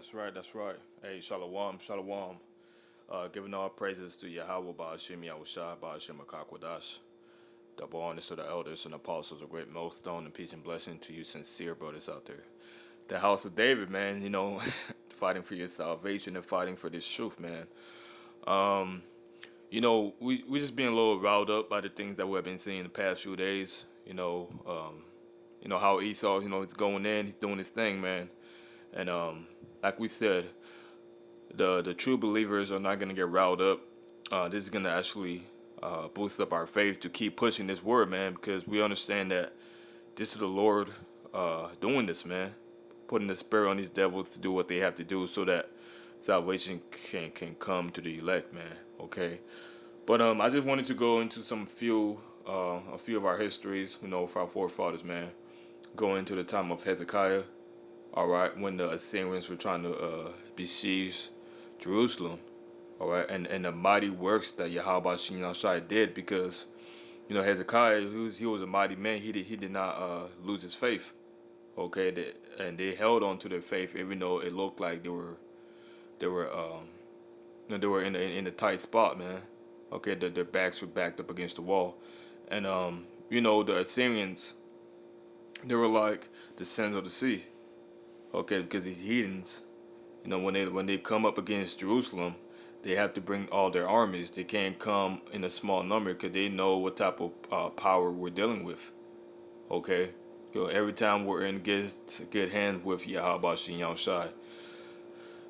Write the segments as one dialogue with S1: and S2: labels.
S1: That's right. That's right. Hey, shalom, shalom. Giving all praises to Yahweh, Ba'ashim Yahushua, Ba'ashim Akakwadash. Double honors to the elders and apostles, a great millstone, and peace and blessing to you, sincere brothers out there. The house of David, man. Fighting for your salvation and fighting for this truth, man. We just being a little riled up by the things that we've been seeing the past few days. How Esau, he's going in, he's doing his thing, man. And like we said, the true believers are not gonna get riled up. This is gonna actually boost up our faith to keep pushing this word, man, because we understand that this is the Lord doing this, man, putting the spirit on these devils to do what they have to do so that salvation can come to the elect, man. Okay, but I just wanted to go into a few of our histories, for our forefathers, man. Go into the time of Hezekiah. All right, when the Assyrians were trying to besiege Jerusalem. All right, and the mighty works that Yahweh Shai did, because Hezekiah, he was a mighty man. He did not lose his faith. Okay, and they held on to their faith even though it looked like they were in a tight spot, man. Okay, their backs were backed up against the wall, and the Assyrians, they were like the sands of the sea. Okay, because these heathens, when they come up against Jerusalem, they have to bring all their armies. They can't come in a small number because they know what type of power we're dealing with. Okay, every time we're in good hands with Yahweh Shin Shai,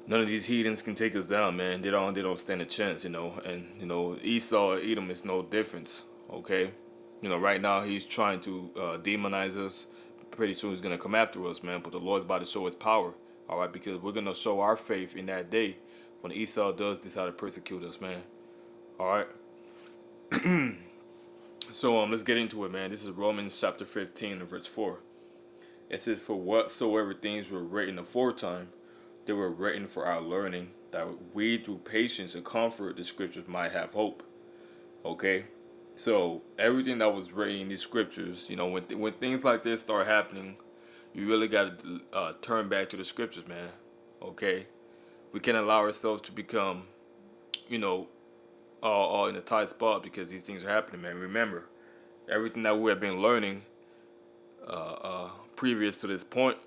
S1: none of these heathens can take us down, man. They don't stand a chance, And Esau, Edom is no difference. Okay, right now he's trying to demonize us. Pretty soon he's gonna come after us, man. But the Lord's about to show his power. All right, because we're gonna show our faith in that day when Esau does decide to persecute us, man. All right. So let's get into it, man. This is Romans chapter 15 and verse 4. It says, "For whatsoever things were written aforetime, they were written for our learning, that we through patience and comfort the scriptures might have hope." Okay. So everything that was written in these scriptures, when things like this start happening, you really got to turn back to the scriptures, man. Okay. We can't allow ourselves to become, you know, all in a tight spot because these things are happening, man. Remember, everything that we have been learning previous to this point,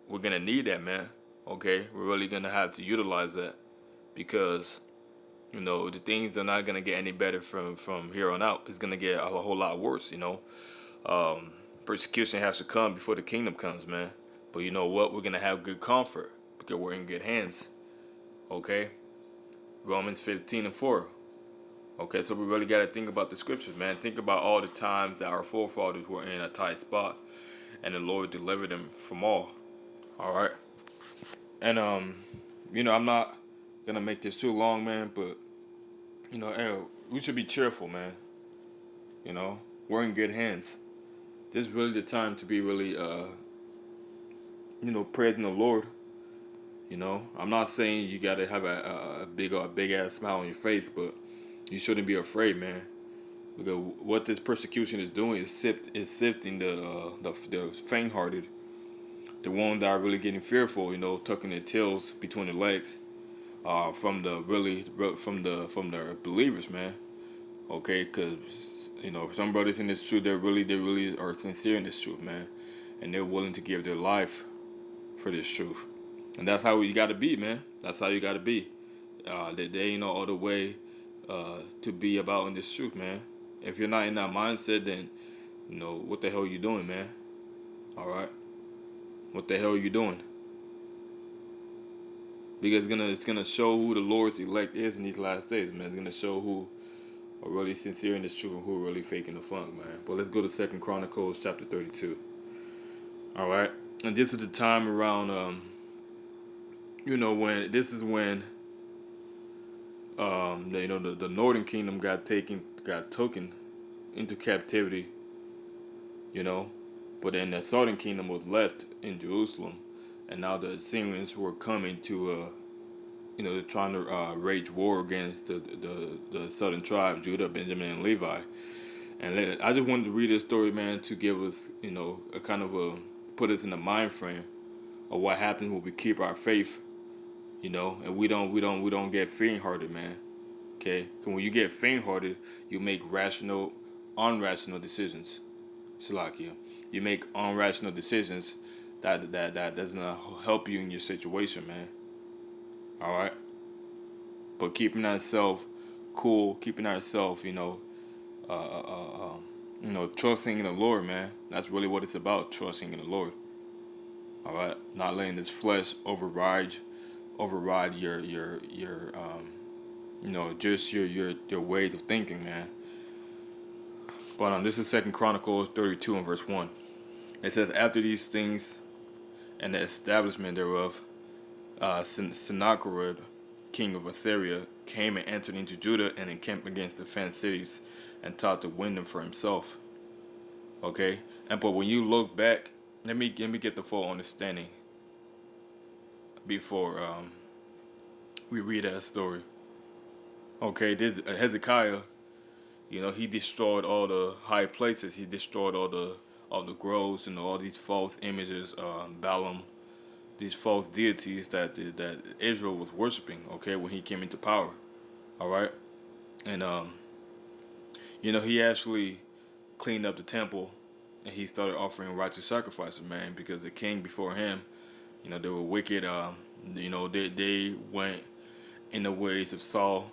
S1: we're gonna need that, man. Okay, we're really gonna have to utilize that because the things are not gonna get any better from here on out. It's gonna get a whole lot worse. Persecution has to come before the kingdom comes, man. But you know what? We're gonna have good comfort because we're in good hands. Okay, Romans 15 and 4. Okay, so we really got to think about the scriptures, man. Think about all the times that our forefathers were in a tight spot and the Lord delivered them from all. All right. And, I'm not going to make this too long, man, but, we should be cheerful, man. We're in good hands. This is really the time to be really, praising the Lord. I'm not saying you got to have a big ass smile on your face, but you shouldn't be afraid, man. Because what this persecution is doing is sifting the faint-hearted, the ones that are really getting fearful, tucking their tails between their legs, from the believers, man. Okay, because some brothers in this truth, they really are sincere in this truth, man, and they're willing to give their life for this truth, and that's how you got to be, man. That's how you got to be. They ain't no other way to be about in this truth, man. If you're not in that mindset, then what the hell are you doing, man? All right, what the hell are you doing? Because it's gonna show who the Lord's elect is in these last days, man. It's gonna show who are really sincere in this truth and who are really faking the funk, man. But let's go to 2 Chronicles chapter 32. All right, and this is the time around, when this is when the northern kingdom got taken into captivity, but then the southern kingdom was left in Jerusalem, and now the Assyrians were coming to they're trying to wage war against the southern tribes, Judah, Benjamin, and Levi. And I just wanted to read this story, man, to give us a kind of put us in the mind frame of what happens when we keep our faith you know, and we don't get faint-hearted, man. Okay, 'cause when you get faint-hearted, you make rational, unrational decisions. Salakia, you make unrational decisions that does not help you in your situation, man. All right, but keeping ourselves cool, keeping ourselves, trusting in the Lord, man. That's really what it's about, trusting in the Lord. All right, not letting this flesh override just your ways of thinking, man. But this is Second Chronicles 32 and verse 1. It says, after these things and the establishment thereof, Sennacherib, king of Assyria, came and entered into Judah and encamped against the fenced cities, and sought to win them for himself. Okay, and but when you look back, let me get the full understanding before we read that story. Okay, this Hezekiah, he destroyed all the high places. He destroyed all the groves and all these false images, Balaam, these false deities that Israel was worshiping. Okay, when he came into power. All right, and he actually cleaned up the temple, and he started offering righteous sacrifices, man, because the king before him, they were wicked. They went in the ways of Saul.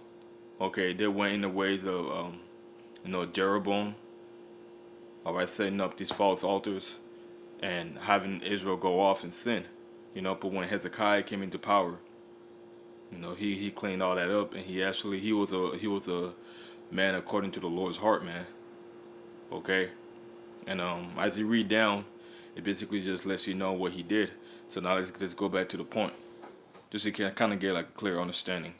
S1: Okay, they went in the ways of Jeroboam. All right, setting up these false altars and having Israel go off and sin. But when Hezekiah came into power, he cleaned all that up, and he was a man according to the Lord's heart, man. Okay, and as you read down, it basically just lets you know what he did. So now let's go back to the point, just to kind of get like a clear understanding.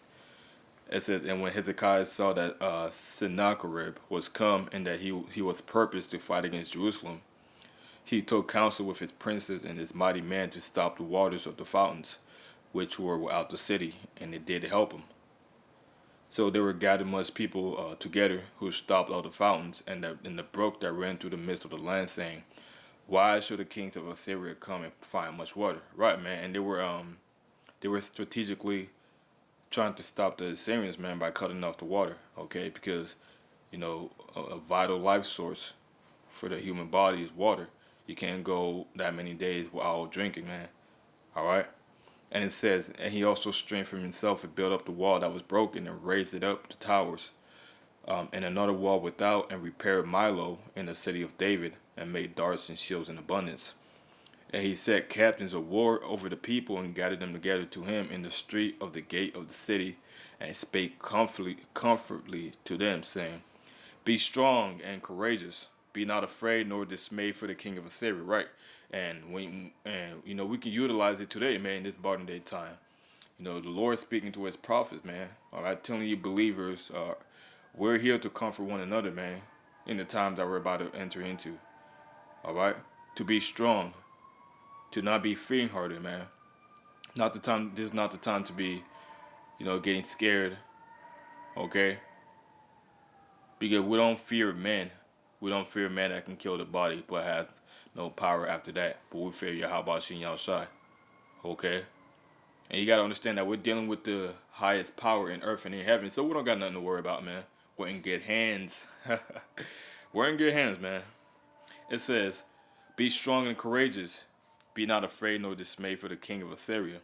S1: It says, and when Hezekiah saw that Sennacherib was come, and that he was purposed to fight against Jerusalem, he took counsel with his princes and his mighty men to stop the waters of the fountains, which were without the city, and it did help him. So there were gathered much people together, who stopped all the fountains and the brook that ran through the midst of the land, saying, why should the kings of Assyria come and find much water? Right, man. And they were strategically trying to stop the Assyrians, man, by cutting off the water. Okay, because a vital life source for the human body is water. You can't go that many days without drinking, man. All right. And it says, and he also strengthened himself and built up the wall that was broken and raised it up to towers, and another wall without, and repaired Milo in the city of David, and made darts and shields in abundance. And he set captains of war over the people, and gathered them together to him in the street of the gate of the city, and spake comfortably to them, saying, be strong and courageous. Be not afraid nor dismayed for the king of Assyria. Right, and we can utilize it today, man. In this modern day time, the Lord speaking to His prophets, man. All right, telling you believers, we're here to comfort one another, man, in the times that we're about to enter into. All right, to be strong, to not be faint-hearted, man. Not the time. This is not the time to be, getting scared. Okay, because we don't fear men. We don't fear men that can kill the body but has no power after that. But we fear Yahweh Shin Yahushai. Okay? And you gotta understand that we're dealing with the highest power in earth and in heaven. So we don't got nothing to worry about, man. We're in good hands. We're in good hands, man. It says, be strong and courageous. Be not afraid nor dismayed for the king of Assyria,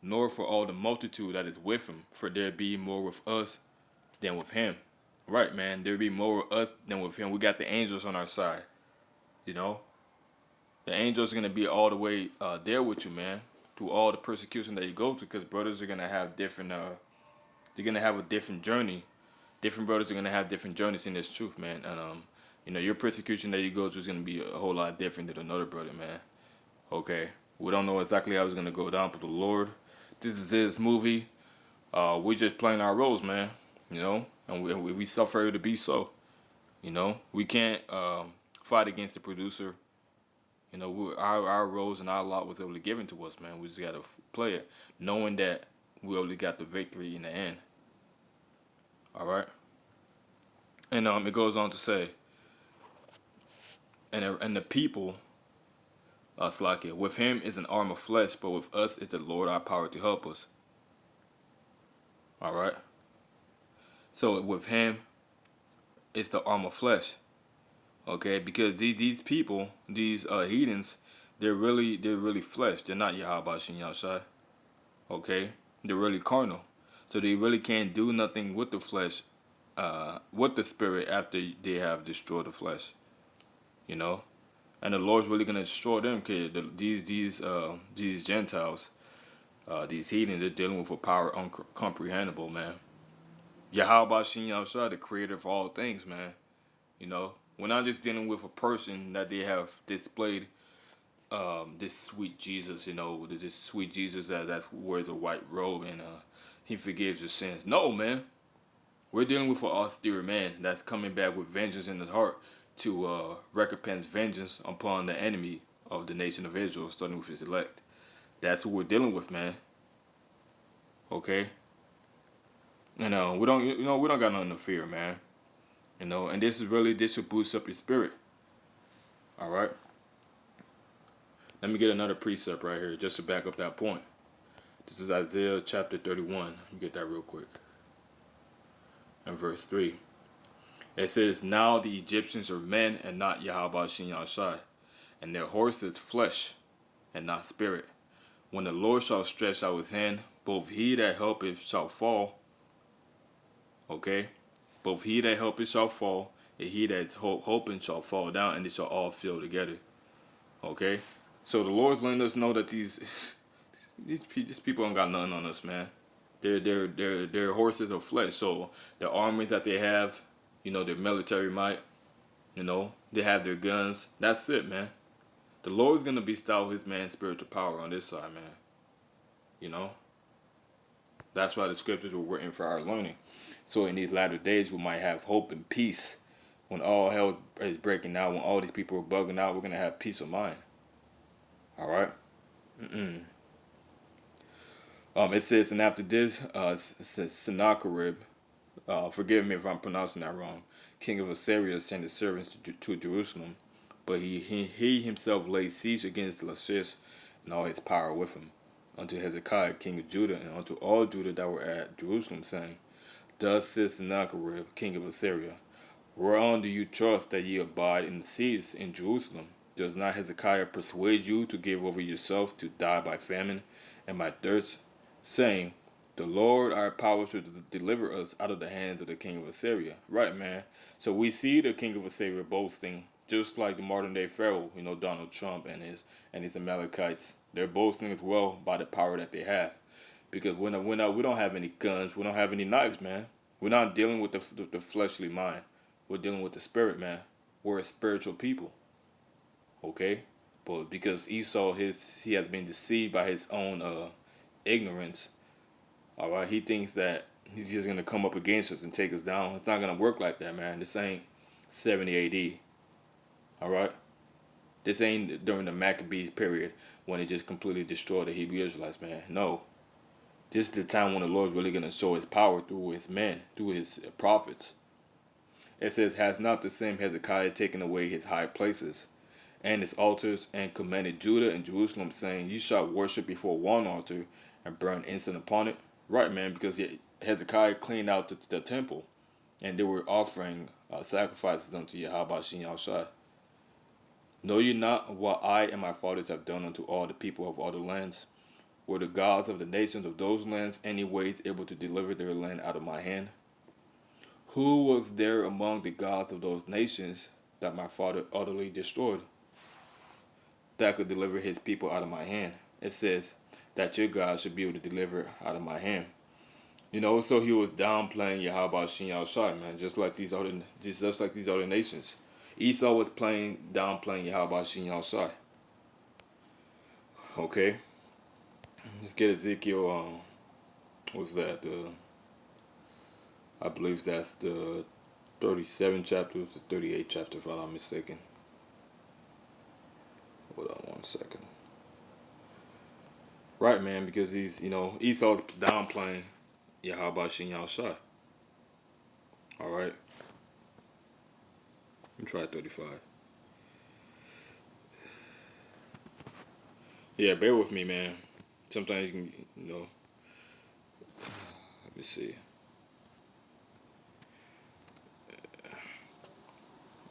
S1: nor for all the multitude that is with him. For there be more with us than with him. Right, man. There be more with us than with him. We got the angels on our side. You know, the angels are gonna be all the way there with you, man, through all the persecution that you go through. Because brothers are gonna have different. They're gonna have a different journey. Different brothers are gonna have different journeys in this truth, man. And your persecution that you go through is gonna be a whole lot different than another brother, man. Okay, we don't know exactly how it's gonna go down, but the Lord, this is His movie. We just playing our roles, man. And we suffer to be so. We can't fight against the producer. Our roles and our lot was able to given to us, man. We just gotta play it, knowing that we only got the victory in the end. All right. And it goes on to say, and the people, Slakia, with him is an arm of flesh, but with us is the Lord our power to help us. All right. So with him, it's the arm of flesh. Okay, because these people, these heathens, they're really flesh. They're not Yahweh Shin Yahshai. Okay, they're really carnal. So they really can't do nothing with the flesh, with the spirit after they have destroyed the flesh. You know, and the Lord's really gonna destroy them. Cause these Gentiles, these heathens, they're dealing with a power uncomprehendable, man. Yahweh Shin Yahshua, the creator of all things, man. You know, we're not just dealing with a person that they have displayed this sweet Jesus, this sweet Jesus that wears a white robe and he forgives your sins. No, man. We're dealing with an austere man that's coming back with vengeance in his heart to recompense vengeance upon the enemy of the nation of Israel, starting with his elect. That's who we're dealing with, man. Okay? We don't got nothing to fear, man. And this should boost up your spirit. All right? Let me get another precept right here just to back up that point. This is Isaiah chapter 31. Let me get that real quick. And verse 3. It says, "Now the Egyptians are men and not Yahweh Shin Yahshai, and their horses flesh and not spirit. When the Lord shall stretch out his hand, both he that helpeth shall fall." Okay? "Both he that helpeth shall fall, and he that's hoping shall fall down, and they shall all fall together." Okay? So the Lord's letting us know that these these people don't got nothing on us, man. They're horses of flesh. So the armies that they have, their military might, they have their guns. That's it, man. The Lord's gonna bestow his man spiritual power on this side, man. You know? That's why the scriptures were written for our learning. So in these latter days we might have hope and peace. When all hell is breaking out, when all these people are bugging out, we're gonna have peace of mind. Alright? It says, and after this, it says Sennacherib, forgive me if I'm pronouncing that wrong, king of Assyria, sent his servants to Jerusalem, but he himself laid siege against Lachish and all his power with him, unto Hezekiah, king of Judah, and unto all Judah that were at Jerusalem, saying, Thus says Sennacherib, king of Assyria, whereon do you trust that ye abide in the siege in Jerusalem? Does not Hezekiah persuade you to give over yourself to die by famine and by thirst, saying, The Lord our power to deliver us out of the hands of the king of Assyria? Right, man. So we see the king of Assyria boasting, just like the modern day Pharaoh, Donald Trump and his Amalekites. They're boasting as well by the power that they have. Because we don't have any guns, we don't have any knives, man. We're not dealing with the fleshly mind. We're dealing with the spirit, man. We're a spiritual people. Okay? But because Esau he has been deceived by his own ignorance. Alright, he thinks that he's just gonna come up against us and take us down. It's not gonna work like that, man. This ain't 70 AD. Alright? This ain't during the Maccabees period when it just completely destroyed the Hebrew Israelites, man. No. This is the time when the Lord's really gonna show his power through his men, through his prophets. It says, Has not the same Hezekiah taken away his high places and his altars, and commanded Judah and Jerusalem, saying, You shall worship before one altar and burn incense upon it? Right, man, because Hezekiah cleaned out the temple, and they were offering sacrifices unto Yahweh Shin Yahushua. Know ye not what I and my fathers have done unto all the people of all the lands? Were the gods of the nations of those lands anyways able to deliver their land out of my hand? Who was there among the gods of those nations that my father utterly destroyed, that could deliver his people out of my hand? It says that your God should be able to deliver out of my hand. So he was downplaying Yahweh Shin Yahushua, man, just like these other nations. Esau was downplaying Yahweh Shin Yahushua. Okay, let's get Ezekiel. What's that? I believe that's the 37th chapter, the 38th chapter, if I'm not mistaken. Hold on one second. Right, man, because Esau's downplaying Yahweh Shin Yahushua. Alright. Let me try 35. Yeah, bear with me, man. Sometimes you can, Let me see.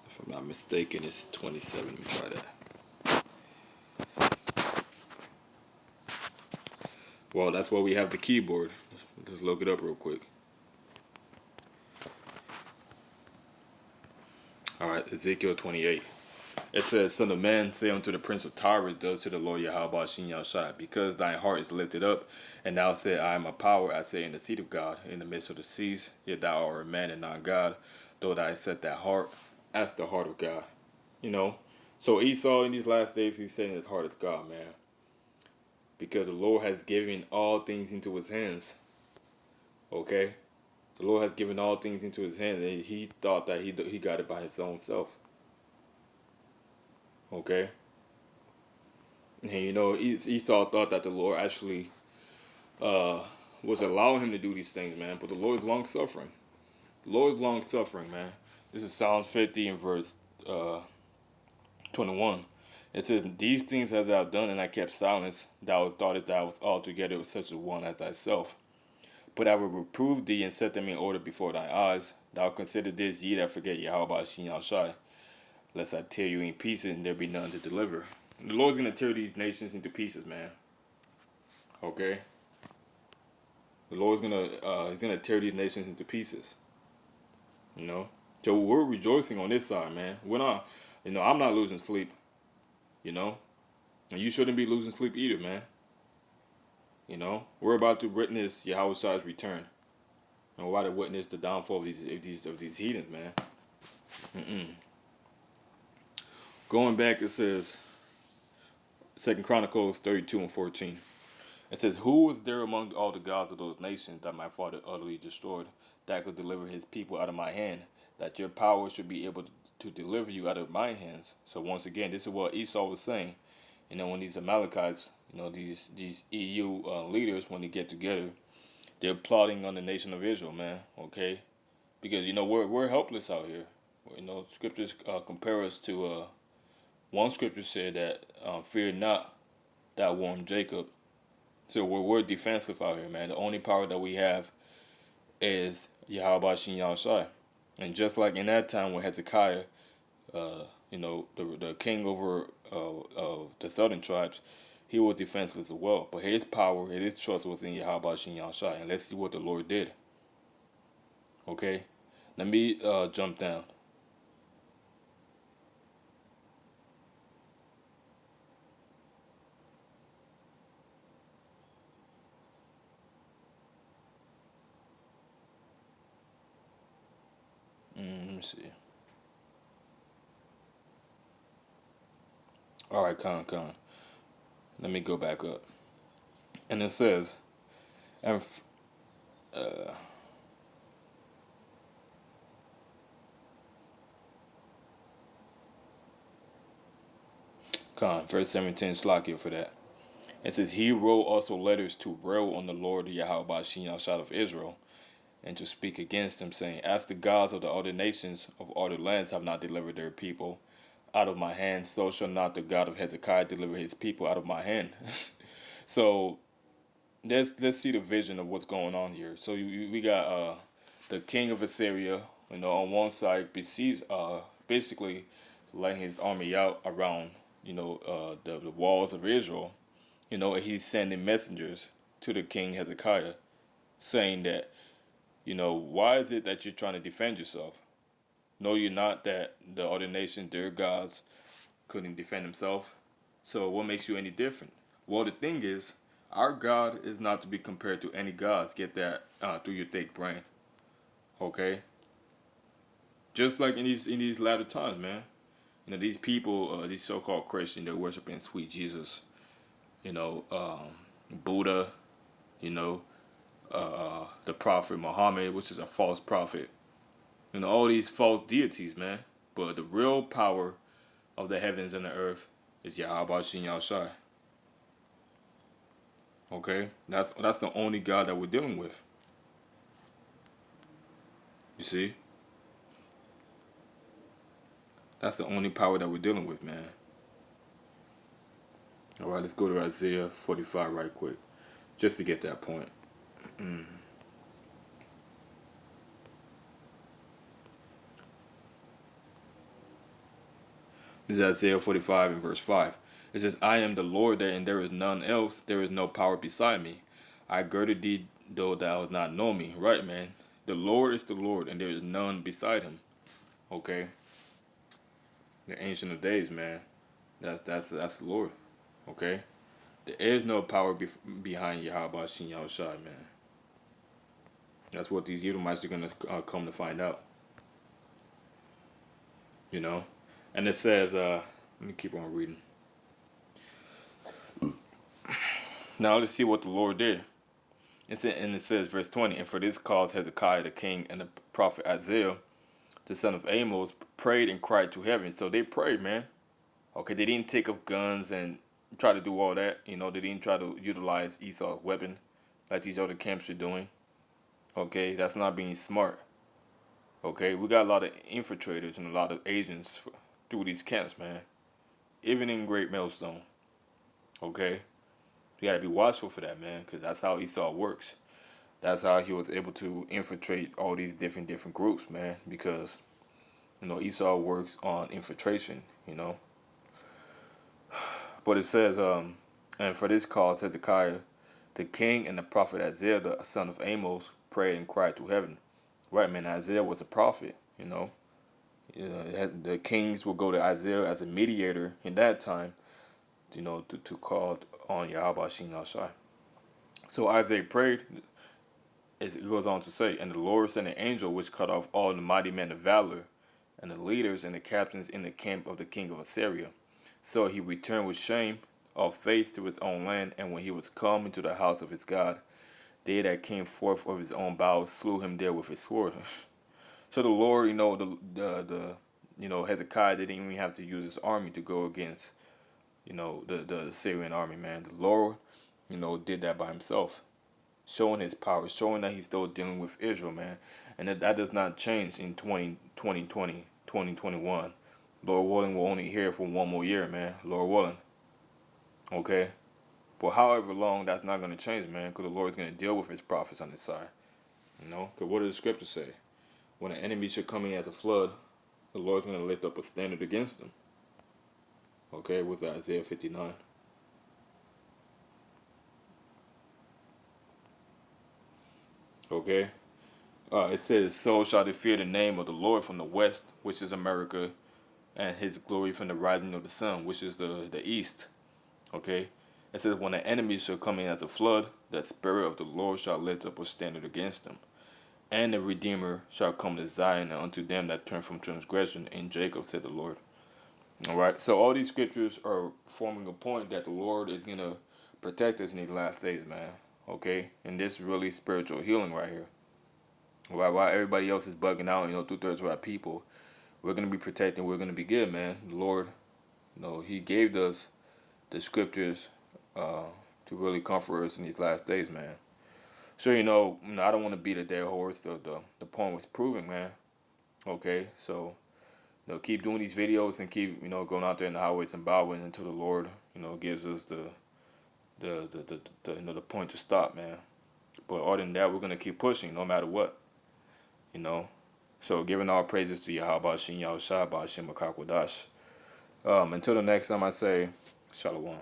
S1: If I'm not mistaken, it's 27. Let me try that. Well, that's why we have the keyboard. Let's look it up real quick. All right, Ezekiel 28. It says, Son of man, say unto the prince of Tyrus, thus to the Lord Yahweh Shin Yahshai, because thine heart is lifted up, and thou said, I am a power, I say, in the seat of God, in the midst of the seas, yet thou art a man and not God, though thou set that heart as the heart of God. You know? So Esau in these last days, he's saying his heart is God, man. Because the Lord has given all things into his hands. Okay? The Lord has given all things into his hands, and he thought that he got it by his own self. Okay? And you know, Esau thought that the Lord actually was allowing him to do these things, man. But the Lord is long suffering. The Lord is long suffering, man. This is Psalms 50 and verse 21. It says, These things hast thou done, and I kept silence. Thou hast thought that thou was altogether with such a one as thyself. But I will reprove thee and set them in order before thy eyes. Thou consider this, ye that forget Yahweh Shin Yahshai, lest I tear you in pieces and there be none to deliver. The Lord's gonna tear these nations into pieces, man. Okay? The Lord's he's gonna tear these nations into pieces. You know? So we're rejoicing on this side, man. We're not, I'm not losing sleep, you know? And you shouldn't be losing sleep either, man. You know? We're about to witness Yahweh's return. And we're about to witness the downfall of these heathens, man. Going back, it says, 2 Chronicles 32 and 14. It says, Who was there among all the gods of those nations that my father utterly destroyed, that could deliver his people out of my hand, that your power should be able to deliver you out of my hands? So once again, this is what Esau was saying. You know, when these Amalekites, these EU leaders, when they get together, they're plotting on the nation of Israel, man. Okay, because we're helpless out here. Scriptures compare us to one scripture said that fear not, that warned Jacob. So we're defensive out here, man. The only power that we have is Yahweh Shin Yahshai. And just like in that time when Hezekiah, the king over the southern tribes, he was defenseless as well. But his power, his trust was in Yahweh Shin Yahshai. And let's see what the Lord did. Okay? Let me jump down. Let me see. All right, Con. Let me go back up. And it says, and verse 17, Slakia for that. It says, He wrote also letters to rail on the Lord Yahweh Shin Yahshai of Israel, and to speak against him, saying, As the gods of the other nations of other lands have not delivered their people out of my hand, so shall not the God of Hezekiah deliver his people out of my hand. So let's see the vision of what's going on here. So we got the king of Assyria, on one side, basically letting his army out around, the walls of Israel. And he's sending messengers to the king Hezekiah, saying that, why is it that you're trying to defend yourself? Know you not that the other nations, their gods, couldn't defend themselves? So what makes you any different? Well, the thing is, our God is not to be compared to any gods. Get that through your thick brain. Okay? Just like in these latter times, man. These people, these so-called Christians, they're worshiping sweet Jesus. Buddha, you know, the prophet Muhammad, which is a false prophet. All these false deities, man. But the real power of the heavens and the earth is Yahweh Shin Yahshai. Okay? That's the only God that we're dealing with. You see? That's the only power that we're dealing with, man. Alright, let's go to Isaiah 45 right quick. Just to get that point. This is Isaiah 45 and verse 5. It says, I am the Lord there, and there is none else. There is no power beside me. I girded thee, though thou hast not known me. Right, man. The Lord is the Lord, and there is none beside him. Okay? The Ancient of Days, man. That's the Lord. Okay? There is no power behind Yahweh Shin Yahushai, man. That's what these Edomites are going to come to find out. You know? And it says, let me keep on reading. Now let's see what the Lord did. And it says, verse 20, and for this cause Hezekiah the king and the prophet Isaiah, the son of Amos, prayed and cried to heaven. So they prayed, man. Okay, they didn't take up guns and try to do all that. You know, they didn't try to utilize Esau's weapon like these other camps are doing. Okay, that's not being smart. Okay, we got a lot of infiltrators and a lot of agents through these camps, man. Even in Great Millstone. Okay, you gotta be watchful for that, man, because that's how Esau works. That's how he was able to infiltrate all these different groups, man. Because you know Esau works on infiltration, you know. But it says, and for this cause Hezekiah, the king and the prophet Isaiah, the son of Amos, prayed and cried to heaven. Right, man. Isaiah was a prophet, you know. The kings will go to Isaiah as a mediator in that time, you know, to call on Yahweh Shin Shai. So Isaiah prayed, as it goes on to say, and the Lord sent an angel which cut off all the mighty men of valor, and the leaders and the captains in the camp of the king of Assyria. So he returned with shame of face to his own land, and when he was come into the house of his God, they that came forth of his own bowels slew him there with his sword. So the Lord, you know, the you know, Hezekiah didn't even have to use his army to go against, you know, the Assyrian army, man. The Lord, you know, did that by himself, showing his power, showing that he's still dealing with Israel, man. And that does not change in 2021. Lord willing, we're only here for one more year, man. Lord willing. Okay? But however long, that's not going to change, man, because the Lord's going to deal with his prophets on his side. You know? Because what does the scripture say? When an enemy should come in as a flood, the Lord's going to lift up a standard against them. Okay? What's that? Isaiah 59. Okay? It says, so shall they fear the name of the Lord from the west, which is America, and his glory from the rising of the sun, which is the east. Okay? It says, when the enemy shall come in as a flood, the spirit of the Lord shall lift up a standard against them. And the Redeemer shall come to Zion, and unto them that turn from transgression in Jacob, said the Lord. Alright, so all these scriptures are forming a point that the Lord is going to protect us in these last days, man. Okay? And this really spiritual healing right here. While everybody else is bugging out, you know, 2/3 of our people, we're going to be protected, we're going to be good, man. The Lord, you know, he gave us the scriptures to really comfort us in these last days, man. So, you know, I don't want to beat a dead horse. The point was proving, man. Okay, so, you know, keep doing these videos and keep, you know, going out there in the highways and byways until the Lord, you know, gives us the you know, the point to stop, man. But other than that, we're going to keep pushing no matter what, you know. So, giving all praises to Yahweh Shin Yahushua Ba'ashem Makakwadash. Until the next time, I say, Shalom.